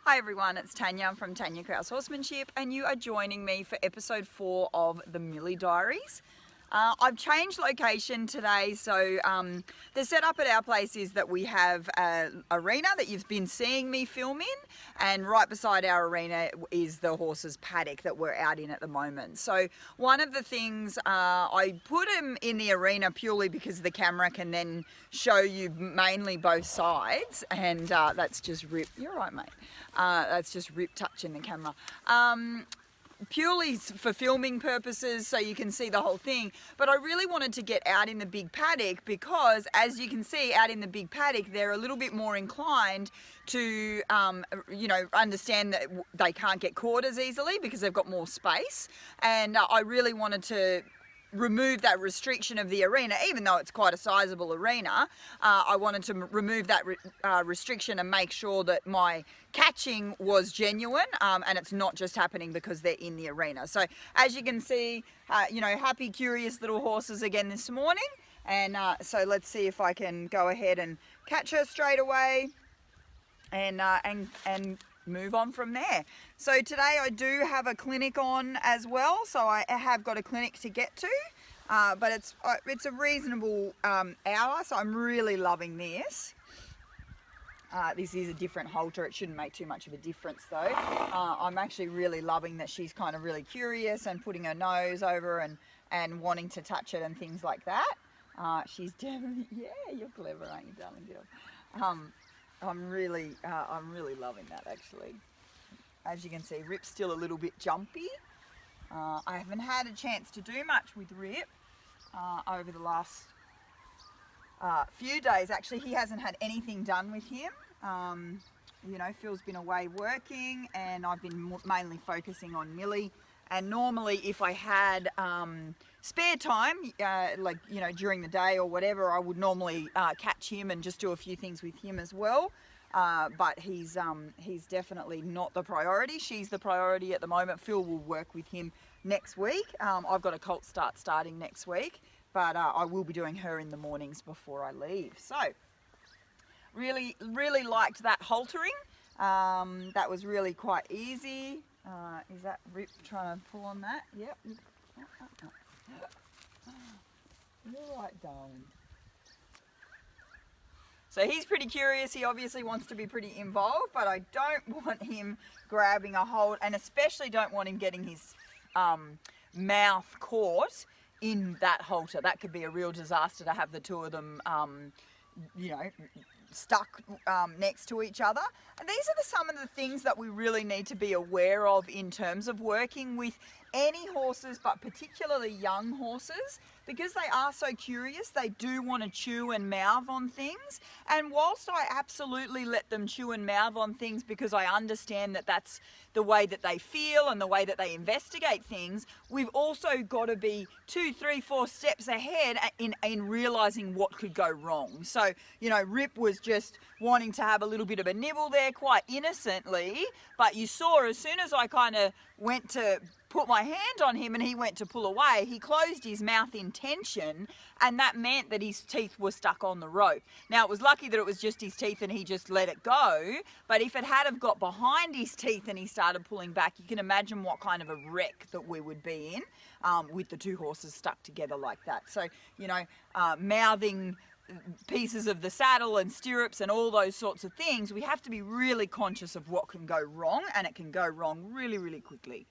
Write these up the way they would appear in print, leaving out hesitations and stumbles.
Hi everyone, it's Tanya from Tanya Kraus Horsemanship and you are joining me for episode 4 of the Millie Diaries. I've changed location today, so the setup at our place is that we have an arena that you've been seeing me film in, and right beside our arena is the horses' paddock that we're out in at the moment. So one of the things, I put them in the arena purely because the camera can then show you mainly both sides, and that's just Rip. You're right, mate. That's just Rip touching the camera. Purely for filming purposes, so you can see the whole thing, but I really wanted to get out in the big paddock because, as you can see out in the big paddock, they're a little bit more inclined to understand that they can't get caught as easily because they've got more space, and I really wanted to remove that restriction of the arena. Even though it's quite a sizable arena, I wanted to remove that restriction and make sure that my catching was genuine, and it's not just happening because they're in the arena. So as you can see, happy, curious little horses again this morning, and so let's see if I can go ahead and catch her straight away and move on from there. So today I do have a clinic on as well, so I have got a clinic to get to, but it's a reasonable hour, so I'm really loving this. This is a different halter. It shouldn't make too much of a difference though. I'm actually really loving that she's kind of really curious and putting her nose over and wanting to touch it and things like that. She's definitely, yeah, you're clever, aren't you, darling girl? I'm really loving that actually. As you can see, Rip's still a little bit jumpy. I haven't had a chance to do much with Rip over the last few days. Actually, he hasn't had anything done with him. Phil's been away working and I've been mainly focusing on Millie. And normally if I had spare time, during the day or whatever, I would normally catch him and just do a few things with him as well. But he's definitely not the priority. She's the priority at the moment. Phil will work with him next week. I've got a colt starting next week, but I will be doing her in the mornings before I leave. So really liked that haltering. That was really quite easy. Is that Rip trying to pull on that? Yep. You're right, darling. So he's pretty curious. He obviously wants to be pretty involved, but I don't want him grabbing a hold, and especially don't want him getting his mouth caught in that halter. That could be a real disaster to have the two of them, stuck next to each other. And these are some of the things that we really need to be aware of in terms of working with any horses, but particularly young horses, because they are so curious. They do want to chew and mouth on things, and whilst I absolutely let them chew and mouth on things because I understand that that's the way that they feel and the way that they investigate things, we've also got to be 2, 3, 4 steps ahead in realizing what could go wrong. So Rip was just wanting to have a little bit of a nibble there quite innocently, but you saw as soon as I kind of went to put my hand on him and he went to pull away, he closed his mouth in tension, and that meant that his teeth were stuck on the rope. Now it was lucky that it was just his teeth and he just let it go, but if it had have got behind his teeth and he started pulling back, you can imagine what kind of a wreck that we would be in with the two horses stuck together like that. So mouthing pieces of the saddle and stirrups and all those sorts of things, we have to be really conscious of what can go wrong, and it can go wrong really quickly.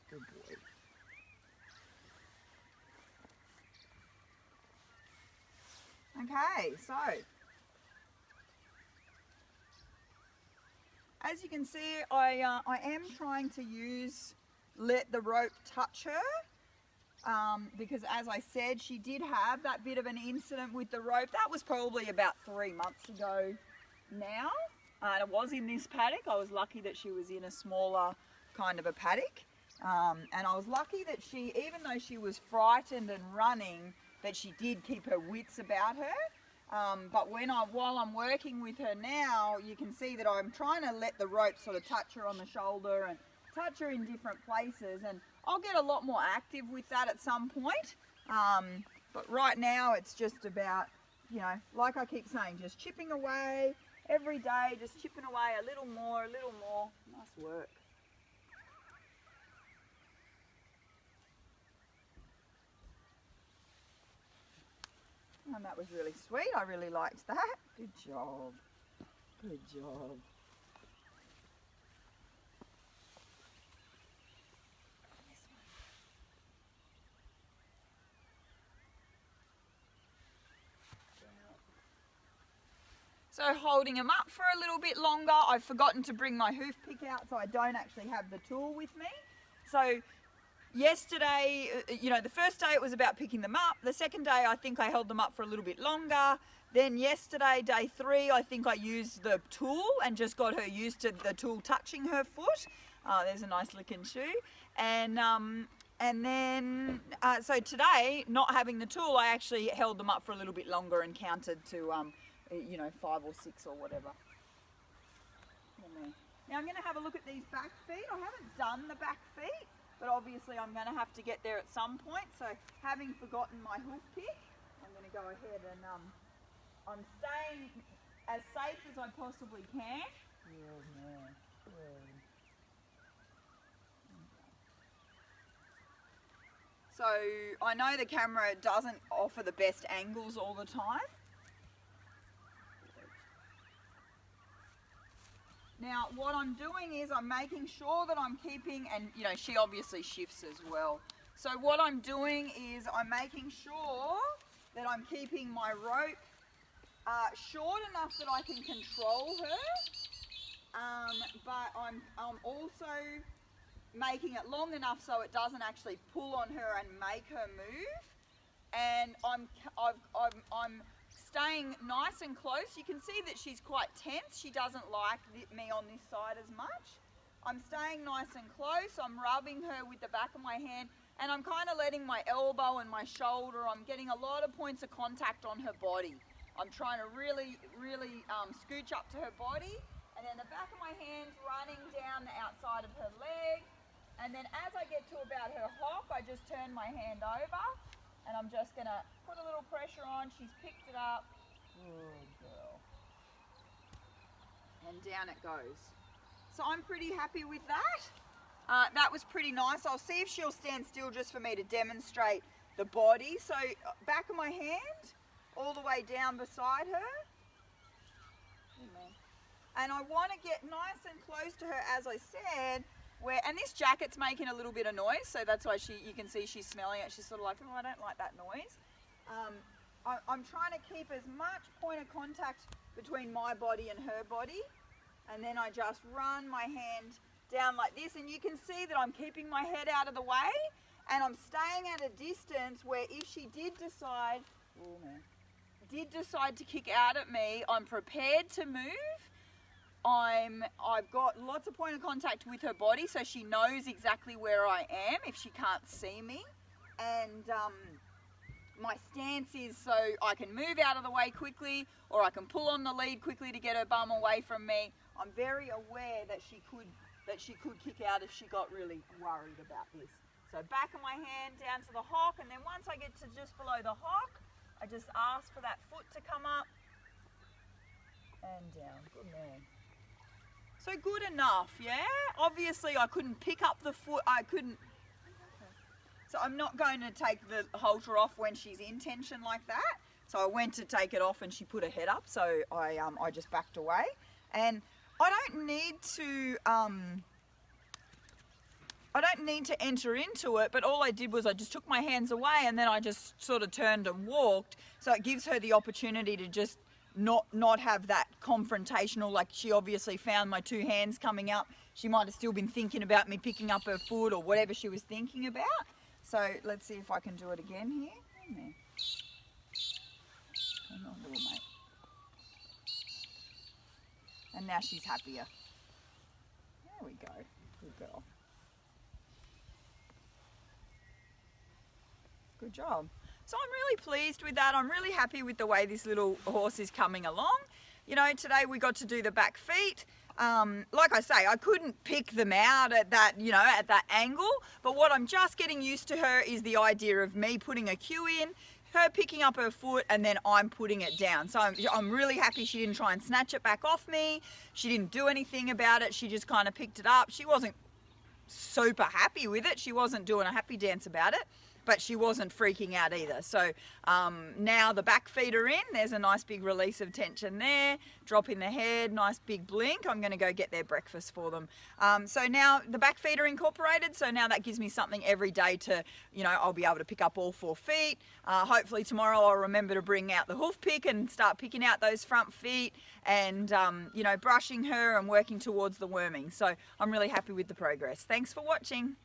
Good boy. Okay, so as you can see, I am trying to let the rope touch her. Because as I said, she did have that bit of an incident with the rope. That was probably about 3 months ago now. And it was in this paddock. I was lucky that she was in a smaller kind of a paddock. And I was lucky that she, even though she was frightened and running, that she did keep her wits about her. But while I'm working with her now, you can see that I'm trying to let the rope sort of touch her on the shoulder and touch her in different places, and I'll get a lot more active with that at some point, but right now it's just about, like I keep saying, just chipping away every day, just chipping away a little more, a little more. Nice work. And that was really sweet. I really liked that. Good job. Good job. So holding them up for a little bit longer. I've forgotten to bring my hoof pick out, so I don't actually have the tool with me. So yesterday, you know, the first day it was about picking them up. The second day I think I held them up for a little bit longer. Then yesterday, day 3, I think I used the tool and just got her used to the tool touching her foot. There's a nice licking shoe. And then, so today, not having the tool, I actually held them up for a little bit longer and counted to, you know, 5 or 6 or whatever. Now I'm going to have a look at these back feet. I haven't done the back feet, but obviously I'm going to have to get there at some point. So having forgotten my hoof pick, I'm going to go ahead and I'm staying as safe as I possibly can. So I know the camera doesn't offer the best angles all the time. Now what I'm doing is I'm making sure that I'm keeping, and you know, she obviously shifts as well. So what I'm doing is I'm making sure that I'm keeping my rope short enough that I can control her, but I'm also making it long enough so it doesn't actually pull on her and make her move. And I'm staying nice and close. You can see that she's quite tense. She doesn't like me on this side as much. I'm staying nice and close. I'm rubbing her with the back of my hand, and I'm kind of letting my elbow and my shoulder, I'm getting a lot of points of contact on her body. I'm trying to really scooch up to her body, and then the back of my hand's running down the outside of her leg. And then as I get to about her hock, I just turn my hand over, and I'm just going to put a little pressure on. She's picked it up. Good girl. And down it goes. So I'm pretty happy with that. That was pretty nice. I'll see if she'll stand still just for me to demonstrate the body. So back of my hand, all the way down beside her. And I want to get nice and close to her, as I said, and this jacket's making a little bit of noise, so that's why you can see she's smelling it. She's sort of like, oh, I don't like that noise. I'm trying to keep as much point of contact between my body and her body, and then I just run my hand down like this, and you can see that I'm keeping my head out of the way, and I'm staying at a distance where if she did decide to kick out at me, I'm prepared to move. I've got lots of point of contact with her body, so she knows exactly where I am if she can't see me. And my stance is so I can move out of the way quickly, or I can pull on the lead quickly to get her bum away from me. I'm very aware that she could kick out if she got really worried about this. So back of my hand down to the hock, and then once I get to just below the hock, I just ask for that foot to come up and down. Good man. So good enough, yeah? Obviously I couldn't pick up the foot, so I'm not going to take the halter off when she's in tension like that. So I went to take it off and she put her head up, so I just backed away. And I don't need to enter into it, but all I did was I just took my hands away, and then I just sort of turned and walked, so it gives her the opportunity to just not have that confrontational, like she obviously found my 2 hands coming up. She might have still been thinking about me picking up her foot or whatever she was thinking about. So let's see if I can do it again here. Come on, little mate. And now she's happier. There we go. Good girl. Good job. So I'm really pleased with that. I'm really happy with the way this little horse is coming along. You know, today we got to do the back feet. Like I say, I couldn't pick them out at that, you know, at that angle, but what I'm just getting used to her is the idea of me putting a cue in, her picking up her foot and then I'm putting it down. So I'm really happy she didn't try and snatch it back off me. She didn't do anything about it. She just kind of picked it up. She wasn't super happy with it. She wasn't doing a happy dance about it, but she wasn't freaking out either. So now the back feet are in. There's a nice big release of tension there. Drop in the head, nice big blink. I'm going to go get their breakfast for them. So now the back feet are incorporated. So now that gives me something every day to, you know, I'll be able to pick up all 4 feet. Hopefully tomorrow I'll remember to bring out the hoof pick and start picking out those front feet and, you know, brushing her and working towards the worming. So I'm really happy with the progress. Thanks for watching.